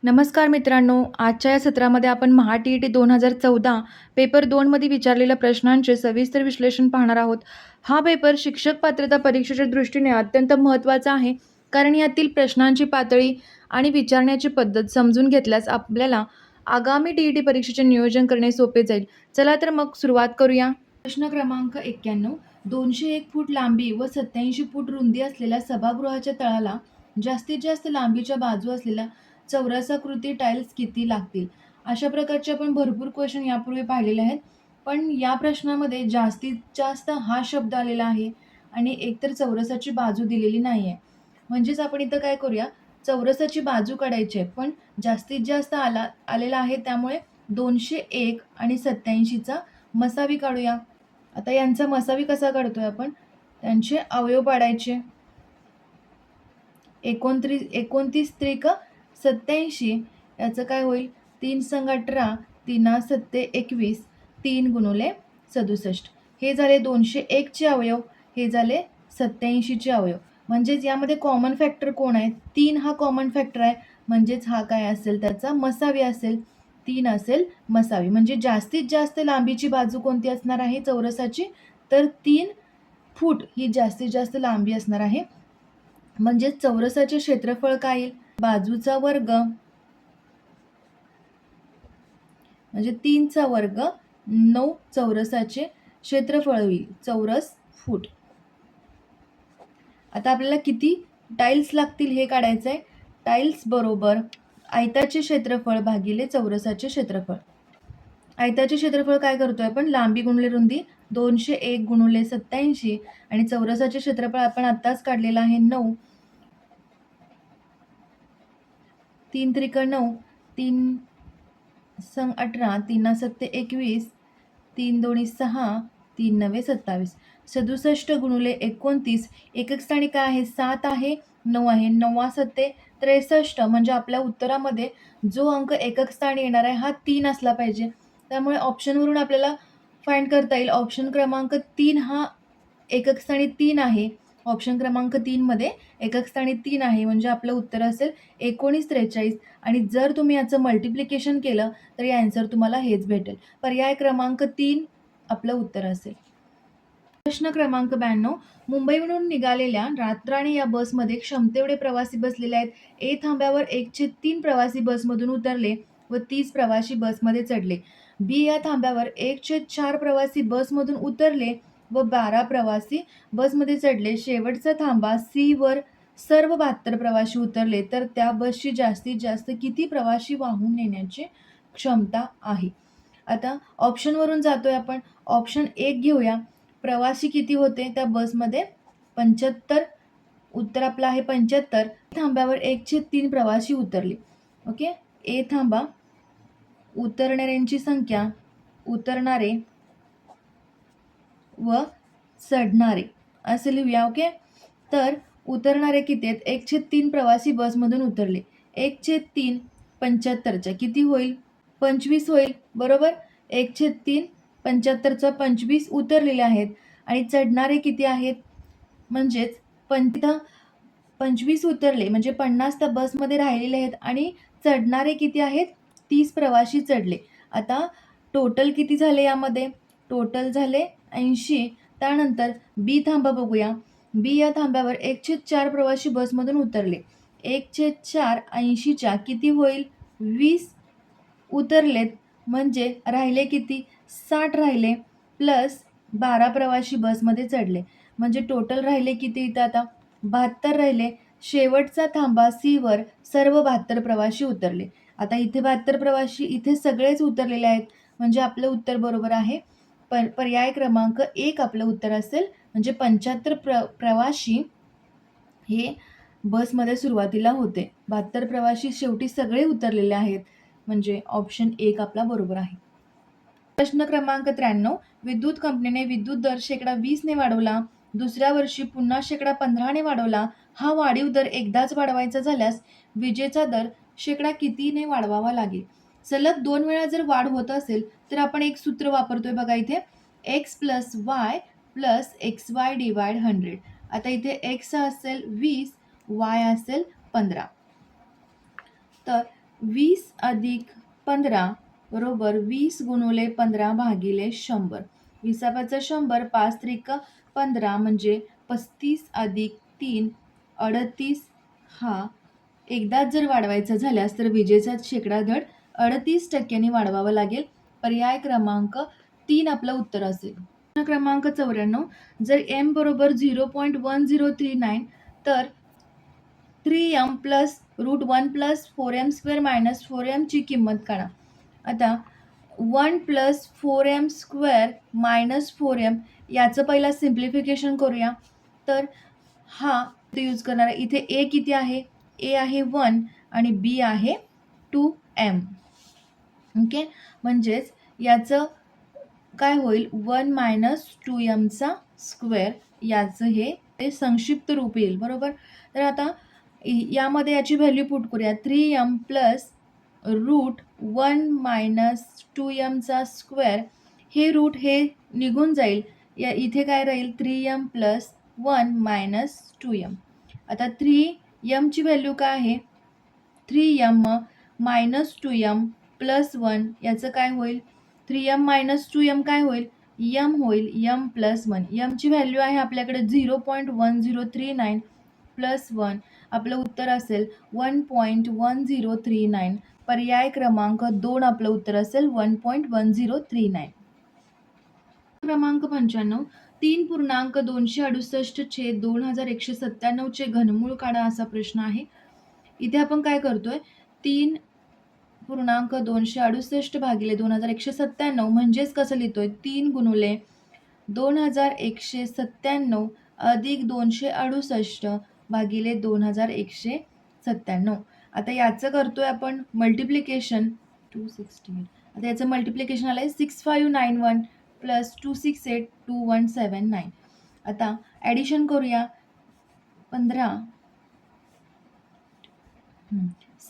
नमस्कार मित्रांनो, आजच्या या सत्रामध्ये आपण महा-टी-ई-टी 2014 पेपर 2 मध्ये विचारलेल्या प्रश्नांचे सविस्तर विश्लेषण पाहणार आहोत. हा पेपर शिक्षक पात्रता परीक्षेच्या दृष्टीने अत्यंत महत्त्वाचा आहे, कारण यातील प्रश्नांची पातळी आणि विचारण्याची पद्धत समजून घेतल्यास आपल्याला आगामी टी-ई-टी परीक्षेचे नियोजन करणे सोपे जाईल. चला तर मग सुरुवात करूया. प्रश्न क्रमांक 91. 201 फूट लांबी व 87 फूट रुंदी असलेल्या सभागृहाच्या तळाला जास्तीत जास्त लांबीच्या बाजू असलेल्या चौरसाकृती टाईल्स किती लागतील? अशा प्रकारचे आपण भरपूर क्वेश्चन यापूर्वी पाहिलेले आहेत. पण या प्रश्नामध्ये जास्तीत जास्त हा शब्द आलेला आहे आणि एकतर चौरसाची बाजू दिलेली नाही आहे. म्हणजेच आपण इथं काय करूया, चौरसाची बाजू काढायची आहे, पण जास्तीत जास्त आलेला आहे, त्यामुळे 201 आणि 87चा मसावी काढूया. आता यांचा मसावी कसा काढतोय आपण? त्यांचे अवयव पाडायचे. 29 त्रिक 87, याचं काय होईल? 3 संग 18, 3 सत्ते 21, 3 गुणुले 67. हे झाले 201 चे अवयव, हे झाले 87 चे अवयव. म्हणजेच यामध्ये कॉमन फॅक्टर कोण आहे? 3 हा कॉमन फॅक्टर आहे, म्हणजेच हा काय असेल? त्याचा मसावी असेल. 3 असेल मसावी. म्हणजे जास्तीत जास्त लांबीची बाजू कोणती असणार आहे चौरसाची? तर 3 फूट ही जास्तीत जास्त लांबी असणार आहे. म्हणजे चौरसाचे क्षेत्रफळ काय येईल? बाजूचा वर्ग म्हणजे 3चा वर्ग 9 चौरसाचे क्षेत्रफळ होईल. चौरस फूट. आता आपल्याला किती टाईल्स लागतील हे काढायचं आहे. टाईल्स बरोबर आयताचे क्षेत्रफळ भागिले चौरसाचे क्षेत्रफळ. आयताचे क्षेत्रफळ काय करतोय आपण? लांबी गुणिले रुंदी 201 गुणिले 87 आणि चौरसाचे क्षेत्रफळ आपण आत्ताच काढलेलं आहे 9. 3 त्रिक 9, 3 संग 18, 3 सत्ते 21, 3 दोणी 6, 3 नवे 27. 67 गुणिले 29. एकक स्थानी काय आहे? 7 आहे, 9 आहे. 9 सत्ते 63. म्हणजे आपल्या उत्तरामध्ये जो अंक एकक स्थानी येणार आहे हा 3 असला पाहिजे. त्यामुळे ऑप्शनवरून आपल्याला फाइंड करता येईल. ऑप्शन क्रमांक 3 हा एकक स्थानी 3 आहे. ऑप्शन क्रमांक 3 मध्ये एकक स्थानी 3 आहे, म्हणजे आपलं उत्तर असेल 1943. आणि जर तुम्ही याचं मल्टिप्लिकेशन केलं तर या आन्सर तुम्हाला हेच भेटेल. पर्याय क्रमांक 3 आपलं उत्तर असेल. प्रश्न क्रमांक 92. मुंबईहून निघालेल्या रातराणी या बसमध्ये क्षमतेएवढे प्रवासी बसलेले आहेत. ए थांब्यावर 1/3 प्रवासी बसमधून उतरले व 30 प्रवासी बसमध्ये चढले. बी या थांब्यावर 1/4 प्रवासी बसमधून उतरले व 12 प्रवासी बसमध्ये चढले. शेवटचा थांबा सी वर सर्व 72 प्रवासी उतरले, तर त्या बसची जास्तीत जास्त किती प्रवासी वाहून नेण्याची क्षमता आहे? आता ऑप्शनवरून जातोय आपण. ऑप्शन 1 घेऊया. प्रवासी किती होते त्या बसमध्ये? 75. उत्तर आपलं आहे 75. थांब्यावर 1/3 प्रवासी उतरले. ओके. ए थांबा, उतरणाऱ्यांची संख्या, उतरणारे व चढणारे असे लिहूया. ओके. तर उतरणारे किती आहेत? 1/3 प्रवासी बसमधून उतरले. 1/3 75च्या किती होईल? 25 होईल. बरोबर. 1/3 75चा 25 उतरलेले आहेत आणि चढणारे किती आहेत? म्हणजेच 25 उतरले म्हणजे 50 त्या बसमध्ये राहिलेले आहेत आणि चढणारे किती आहेत? 30 प्रवासी चढले. आता टोटल किती झाले यामध्ये? टोटल झाले 80. त्यानंतर बी थांबा बघूया. बी या थांब्यावर 1/4 प्रवासी बसमधून उतरले. 1/4 80च्या किती होईल? 20 उतरलेत, म्हणजे राहिले किती? 60 राहिले, प्लस 12 प्रवासी बसमध्ये चढले, म्हणजे टोटल राहिले किती इथं आता? 72 राहिले. शेवटचा थांबा सी वर सर्व 72 प्रवासी उतरले. आता इथे 72 प्रवासी इथे सगळेच उतरलेले आहेत, म्हणजे आपलं उत्तर बरोबर आहे. पर्याय क्रमांक 1 आपलं उत्तर असेल. म्हणजे 75 प्रवासी हे बसमध्ये सुरुवातीला होते. 72 प्रवासी शेवटी सगळे उतरलेले आहेत, म्हणजे ऑप्शन 1 आपला बरोबर आहे. प्रश्न क्रमांक 93. विद्युत कंपनीने विद्युत दर 20% ने वाढवला, दुसऱ्या वर्षी पुन्हा 15% ने वाढवला. हा वाढीव दर एकदाच वाढवायचा झाल्यास विजेचा दर कितीने वाढवावा लागेल? सलग 2 वेळा जर वाढ होत असेल तर आपण एक सूत्र वापरतोय बघा इथे. x + y + xy / 100. आता इथे x असेल 20, y असेल 15. तर 20 अधिक 15 बरोबर 20 गुणुले 15 भागिले 100. 20चा 100, 5 त्रिक 15 म्हणजे 35 अधिक 3 38. हा एकदाच जर वाढवायचा झाल्यास तर विजेचा शेकडा दर 38% वाढवावा लागेल. पर्याय क्रमांक 3 आपलं उत्तर असेल. प्रश्न क्रमांक 94, जर m बरोबर 0.1039 तर 3m plus root 1 plus 4m² minus 4m ची किंमत काढा. आता 1 प्लस 4m² मायनस 4m याचं पहिला सिम्प्लिफिकेशन करूया. तर हा यूज करणार आहे. इथे a किती आहे? a आहे 1 आणि b आहे 2m. ओके, म्हणजेच याचं काय होईल? 1 मायनस 2mचा स्क्वेअर याचं हे संक्षिप्त रूप येईल. बरोबर. तर आता यामध्ये याची व्हॅल्यू पुट करूया. 3m प्लस रूट 1 मायनस 2mचा स्क्वेअर. हे रूट हे निघून जाईल. या इथे काय राहील? 3m plus 1 minus 2m. आता 3m ची व्हॅल्यू काय आहे? 3m मायनस 2m प्लस 1 याचं काय होईल? 3m मायनस 2m काय होईल? m होईल. m plus 1. m ची व्हॅल्यू आहे आपल्याकडे 0.1039 प्लस 1. आपलं उत्तर असेल 1.1039. पर्याय क्रमांक 2 आपलं उत्तर असेल 1.1039. क्रमांक 95, 3.268/2197 चे घनमूळ काढा असा प्रश्न आहे. इथे आपण काय करतोय? 3.268 भागिले 2197 म्हणजेच कसं लिहितोय? 3 गुणुले 2197 अधिक 268 भागिले 2197. आता याचं करतोय आपण मल्टिप्लिकेशन 268. आता याचं मल्टिप्लिकेशन आलंय 6591 प्लस 2682179. आता ॲडिशन करूया. 15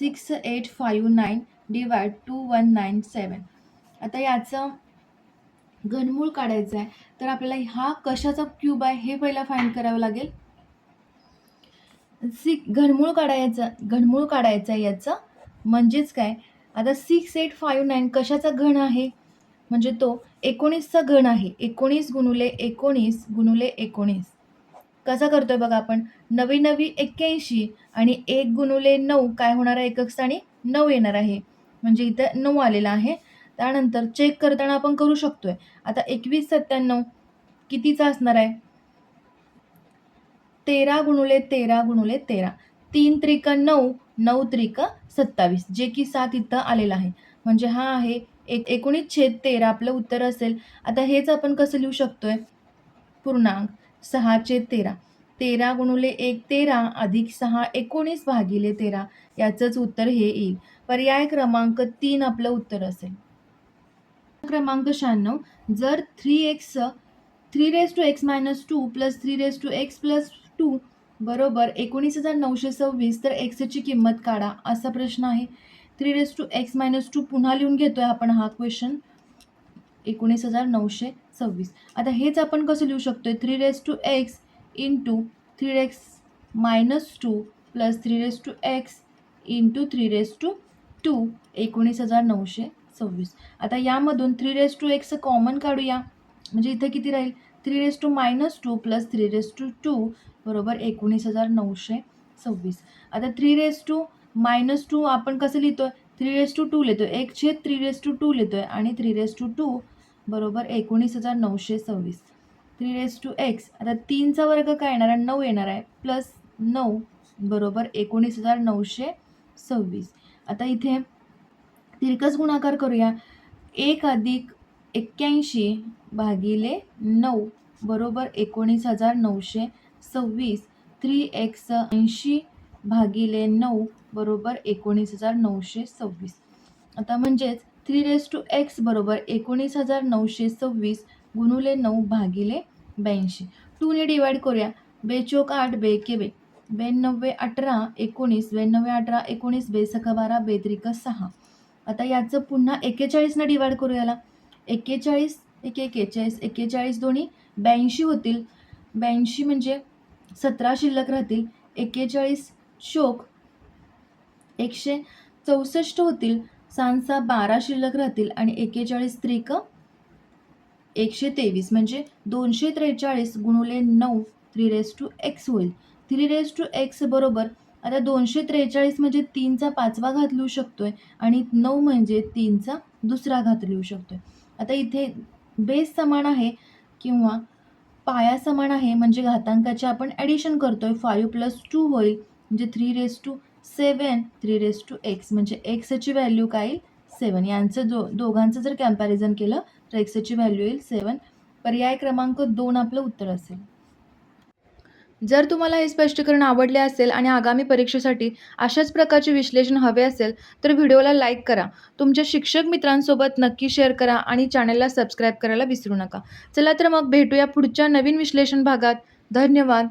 6859 डिवाइड 2197. आता याचं घनमूळ काढायचं आहे. तर आपल्याला हा कशाचा क्यूब आहे हे पहिला फाइंड करावं लागेल. घनमूळ काढायचं आहे याचं. म्हणजेच काय? आता 6859 कशाचा घन आहे? म्हणजे तो 19चा घन आहे. 19 गुणुले 19 गुणुले 19. कसा करतोय बघा आपण? 9 81 आणि 1 गुणुले 9 काय होणार आहे? एकक स्थानी 9 येणार आहे. म्हणजे इथं 9 आलेला आहे. त्यानंतर चेक करताना आपण करू शकतोय. आता 2197 कितीचा असणार आहे? 13 गुणुले 13 गुणुले 13. 3 त्रिक 9, 9 त्रिक 27, जे की 7 इथं आलेला आहे. म्हणजे हा आहे 19/13 आपलं उत्तर असेल. आता हेच आपण कसं लिहू शकतोय? पूर्णांक 6/13. 13 गुणुले 1 13 अधिक 6 19 भागिले 13 याचंच उत्तर हे येईल. पर्याय क्रमांक 3 आपलं उत्तर असेल. क्रमांक 96, जर 3x 3x-2 plus 3x plus 2 बरोबर 19,926 तर x ची किंमत काढा असा प्रश्न आहे. 3x-2 पुन्हा लिहून घेतोय आपण हा क्वेश्चन. 19,926. आता हेच आपण कसं लिहू शकतोय? 3x into 3x-2 plus 3x into 3x 19,926. आता यामधून 3x कॉमन काढूया. म्हणजे इथे किती राहील? 3x-2 प्लस 3x बरोबर 19,926. आता 3x-2 आपण कसं लिहितोय? 3x2 लिहितोय. 1/3x2 लिहितोय आणि 3x2 बरोबर 19,926. 3x. आता 3चा वर्ग काय येणार आहे? 9 येणार आहे. प्लस 9 बरोबर 19,926. आता इथे तिरकस गुणाकार करूया. 1 अधिक 81 भागिले 9 बरोबर 19,926. 3x 80 भागिले 9 बरोबर 19,926. आता म्हणजेच 3x बरोबर 19,926 गुणुले 9 भागिले 82. 2 ने डिवाइड करूया. 2 चोक 8, 2 के 2. 92 18 19, 92 18 19, 2 सका 12, 2 त्रिक 6. आता याचं पुन्हा 41 ने डिवाइड करू याला. 41 1 41, 41 दोन्ही 82 होतील. 82 म्हणजे 17 शिल्लक राहतील. 41 चोक 100 64 होतील, 6 12 शिल्लक राहतील आणि 41 त्रिक 123 म्हणजे 243 गुणुले 9 3x होईल. 3x बरोबर आता 243 म्हणजे 3चा 5वा घात लिहू शकतोय आणि 9 म्हणजे 3चा दुसरा घात लिहू शकतोय. आता इथे बेस समान आहे किंवा पाया समान आहे म्हणजे घातांकाचे आपण ॲडिशन करतोय. 5 + 2 होईल म्हणजे 3⁷ 3x म्हणजे xची व्हॅल्यू काय येईल 7. यांचं दोघांचं जर कॅम्पॅरिझन केलं तर xची व्हॅल्यू येईल 7. पर्याय क्रमांक 2 आपलं उत्तर असेल. जर तुम्हाला हे स्पष्टीकरण आवडले असेल आणि आगामी परीक्षेसाठी अशाच प्रकारचे विश्लेषण हवे असेल तर व्हिडिओला लाईक करा, तुमच्या शिक्षक मित्रांसोबत नक्की शेअर करा आणि चॅनलला सबस्क्राईब करायला विसरू नका. चला तर मग भेटूया पुढच्या नवीन विश्लेषण भागात. धन्यवाद.